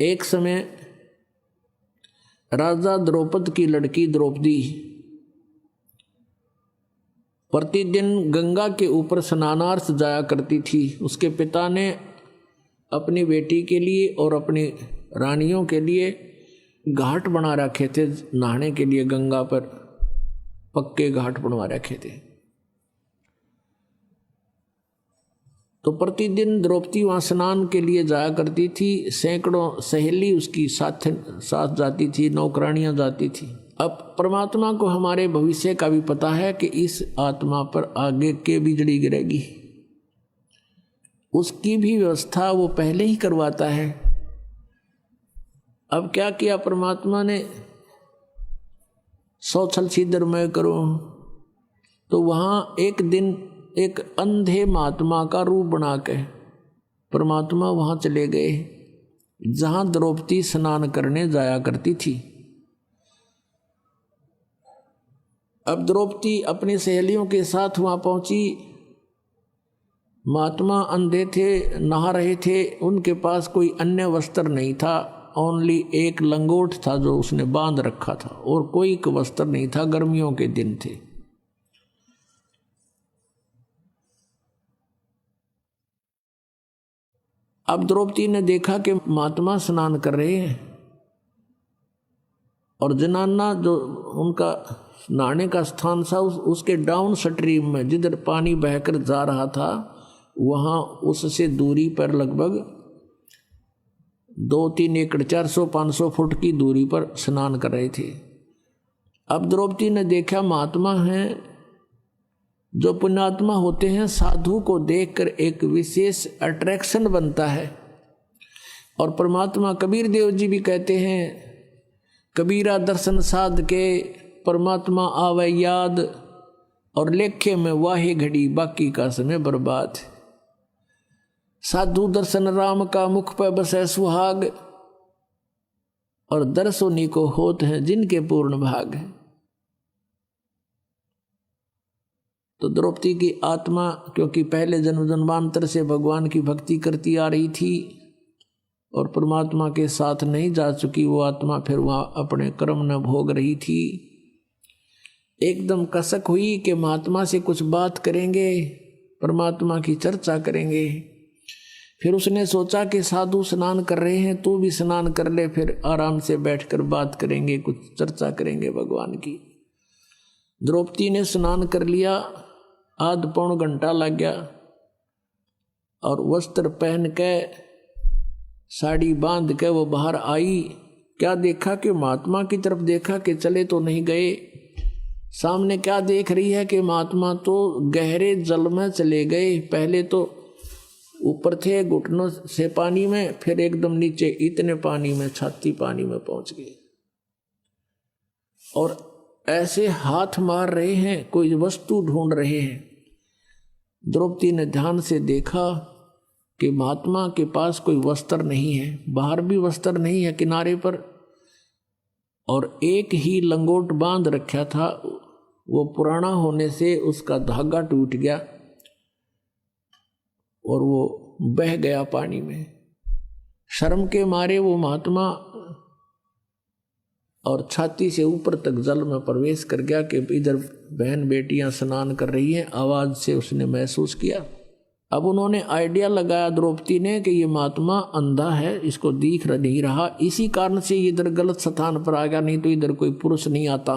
एक समय राजा द्रौपद की लड़की द्रौपदी प्रतिदिन गंगा के ऊपर स्नानार्थ जाया करती थी। उसके पिता ने अपनी बेटी के लिए और अपनी रानियों के लिए घाट बना रखे थे नहाने के लिए। गंगा पर पक्के घाट बनवा रखे थे। तो प्रतिदिन द्रौपदी वहाँ स्नान के लिए जाया करती थी। सैकड़ों सहेली उसकी साथ जाती थी, नौकरानियाँ जाती थी। अब परमात्मा को हमारे भविष्य का भी पता है कि इस आत्मा पर आगे के बिजली गिरेगी, उसकी भी व्यवस्था वो पहले ही करवाता है। अब क्या किया परमात्मा ने, सौ छल छिद्र मैं करूं, तो वहाँ एक दिन एक अंधे महात्मा का रूप बना के परमात्मा वहाँ चले गए जहाँ द्रौपदी स्नान करने जाया करती थी। अब द्रौपदी अपनी सहेलियों के साथ वहाँ पहुँची। महात्मा अंधे थे, नहा रहे थे। उनके पास कोई अन्य वस्त्र नहीं था, ओनली एक लंगोट था जो उसने बांध रखा था, और कोई वस्त्र नहीं था। गर्मियों के दिन थे। अब द्रौपदी ने देखा कि महात्मा स्नान कर रहे हैं और जनाना जो उनका नहाने का स्थान था उसके डाउन स्ट्रीम में जिधर पानी बहकर जा रहा था वहाँ उससे दूरी पर लगभग 2-3 एकड़ 400-500 फुट की दूरी पर स्नान कर रहे थे। अब द्रौपदी ने देखा महात्मा हैं, जो पुण्यात्मा होते हैं, साधु को देखकर एक विशेष अट्रैक्शन बनता है। और परमात्मा कबीर देव जी भी कहते हैं, कबीरा दर्शन साध के परमात्मा आवे याद, और लेखे में वाहे घड़ी बाकी का समय बर्बाद। साधु दर्शन राम का मुख पर बसे सुहाग, और दर्शों को होत हैं जिनके पूर्ण भाग। तो द्रौपदी की आत्मा क्योंकि पहले जन्म जन्मांतर से भगवान की भक्ति करती आ रही थी और परमात्मा के साथ नहीं जा चुकी वो आत्मा फिर वहाँ अपने कर्म न भोग रही थी। एकदम कसक हुई कि महात्मा से कुछ बात करेंगे, परमात्मा की चर्चा करेंगे। फिर उसने सोचा कि साधु स्नान कर रहे हैं, तू भी स्नान कर ले, फिर आराम से बैठकर बात करेंगे, कुछ चर्चा करेंगे भगवान की। द्रौपदी ने स्नान कर लिया, आध पौन घंटा लग गया और वस्त्र पहन के साड़ी बांध के वो बाहर आई। क्या देखा कि महात्मा की तरफ देखा कि चले तो नहीं गए। सामने क्या देख रही है कि महात्मा तो गहरे जल में चले गए। पहले तो ऊपर थे घुटनों से पानी में, फिर एकदम नीचे इतने पानी में, छाती पानी में पहुंच गए और ऐसे हाथ मार रहे हैं, कोई वस्तु ढूंढ रहे हैं। द्रौपदी ने ध्यान से देखा कि महात्मा के पास कोई वस्त्र नहीं है, बाहर भी वस्त्र नहीं है किनारे पर, और एक ही लंगोट बांध रखा था। वो पुराना होने से उसका धागा टूट गया और वो बह गया पानी में। शर्म के मारे वो महात्मा और छाती से ऊपर तक जल में प्रवेश कर गया कि इधर बहन बेटियां स्नान कर रही हैं। आवाज से उसने महसूस किया। अब उन्होंने आइडिया लगाया द्रौपदी ने कि ये महात्मा अंधा है, इसको दिख नहीं रहा, इसी कारण से इधर गलत स्थान पर आ गया, नहीं तो इधर कोई पुरुष नहीं आता,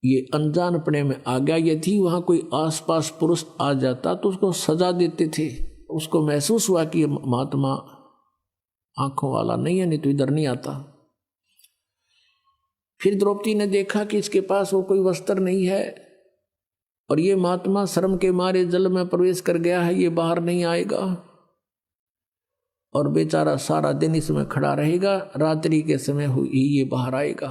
ये अनजानपने में आ गया। यदि वहां कोई आसपास पुरुष आ जाता तो उसको सजा देते थे। उसको महसूस हुआ कि ये महात्मा आंखों वाला नहीं है, नहीं तो इधर नहीं आता। फिर द्रौपदी ने देखा कि इसके पास वो कोई वस्त्र नहीं है और ये महात्मा शर्म के मारे जल में प्रवेश कर गया है, ये बाहर नहीं आएगा और बेचारा सारा दिन इसमें खड़ा रहेगा, रात्रि के समय हुई ये बाहर आएगा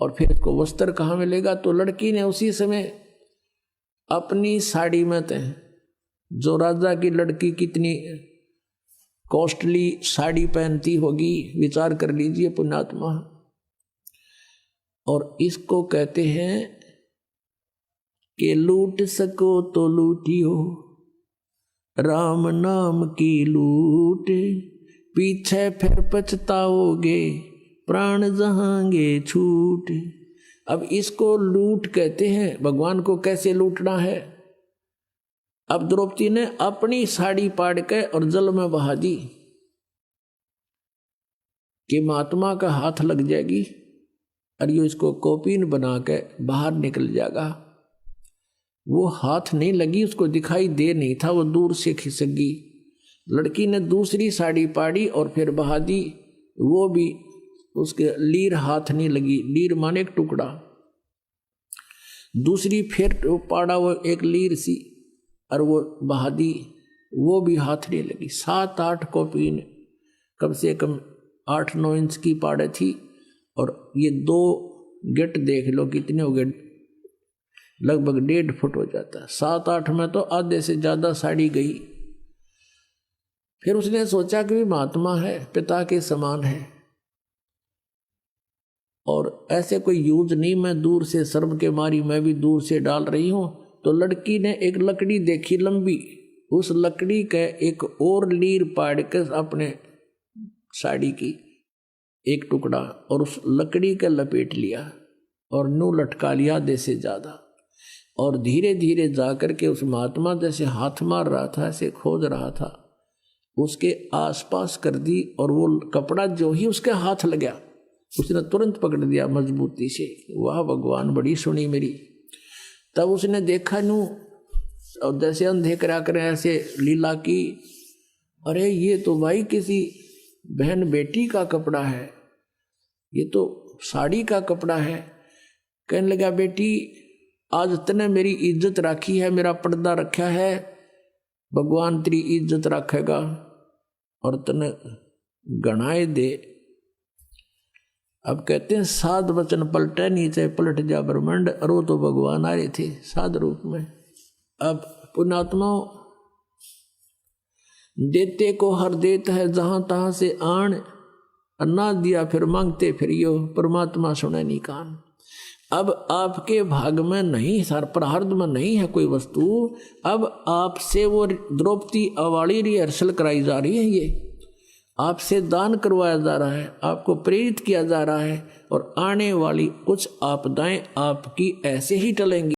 और फिर इसको वस्त्र कहाँ मिलेगा। तो लड़की ने उसी समय अपनी साड़ी में, जो राजा की लड़की कितनी कॉस्टली साड़ी पहनती होगी, विचार कर लीजिए पुण्यात्मा। और इसको कहते हैं कि लूट सको तो लूटियो, राम नाम की लूट पीछे फिर पछताओगे, प्राण जहांगे छूट। अब इसको लूट कहते हैं। भगवान को कैसे लूटना है? अब द्रौपदी ने अपनी साड़ी पाड़ के और जल में बहा दी कि महात्मा का हाथ लग जाएगी और ये इसको कौपीन बना के बाहर निकल जाएगा। वो हाथ नहीं लगी, उसको दिखाई दे नहीं था, वो दूर से खिसक गई। लड़की ने दूसरी साड़ी पाड़ी और फिर बहा दी, वो भी उसके लीर हाथ नहीं लगी। लीर माने एक टुकड़ा। दूसरी फिर पाड़ा वो एक लीर सी और वो बहा दी, वो भी हाथ नहीं लगी। 7-8 कौपीन, कम से कम 8-9 इंच की पाड़े थी। और ये 2 गेट देख लो कितने हो गए, लगभग 1.5 फुट हो जाता। 7-8 में तो आधे से ज्यादा साड़ी गई। फिर उसने सोचा कि महात्मा है, पिता के समान है और ऐसे कोई यूज नहीं, मैं दूर से शर्म के मारी मैं भी दूर से डाल रही हूं। तो लड़की ने एक लकड़ी देखी लंबी, उस लकड़ी के एक और लीर पाड़ के अपने साड़ी की एक टुकड़ा और उस लकड़ी के लपेट लिया और नू लटका लिया आधे से ज्यादा। और धीरे धीरे जाकर के उस महात्मा जैसे हाथ मार रहा था, ऐसे खोज रहा था, उसके आसपास कर दी। और वो कपड़ा जो ही उसके हाथ लगा उसने तुरंत पकड़ दिया मजबूती से। वाह भगवान, बड़ी सुनी मेरी। तब उसने देखा नू और जैसे अंधे करा कर ऐसे लीला की, अरे ये तो भाई किसी बहन बेटी का कपड़ा है, ये तो साड़ी का कपड़ा है। कहने लगा, बेटी आज तने मेरी इज्जत रखी है, मेरा पर्दा रखा है, भगवान तेरी इज्जत रखेगा और तने गणाए दे। अब कहते हैं 7 वचन पलटे नीचे पलट जा ब्रह्मांड, और वो तो भगवान आ रहे थे 7 रूप में। अब पुण्यात्मा देते को हर देत है, जहां तहां से आन, ना दिया फिर मांगते फिरियो, परमात्मा सुने नहीं कान। अब आपके भाग में नहीं, सर प्रारब्ध में नहीं है कोई वस्तु। अब आपसे वो द्रौपदी अवाली रिहर्सल कराई जा रही है, ये आपसे दान करवाया जा रहा है, आपको प्रेरित किया जा रहा है। और आने वाली कुछ आपदाएं आपकी ऐसे ही टलेंगी।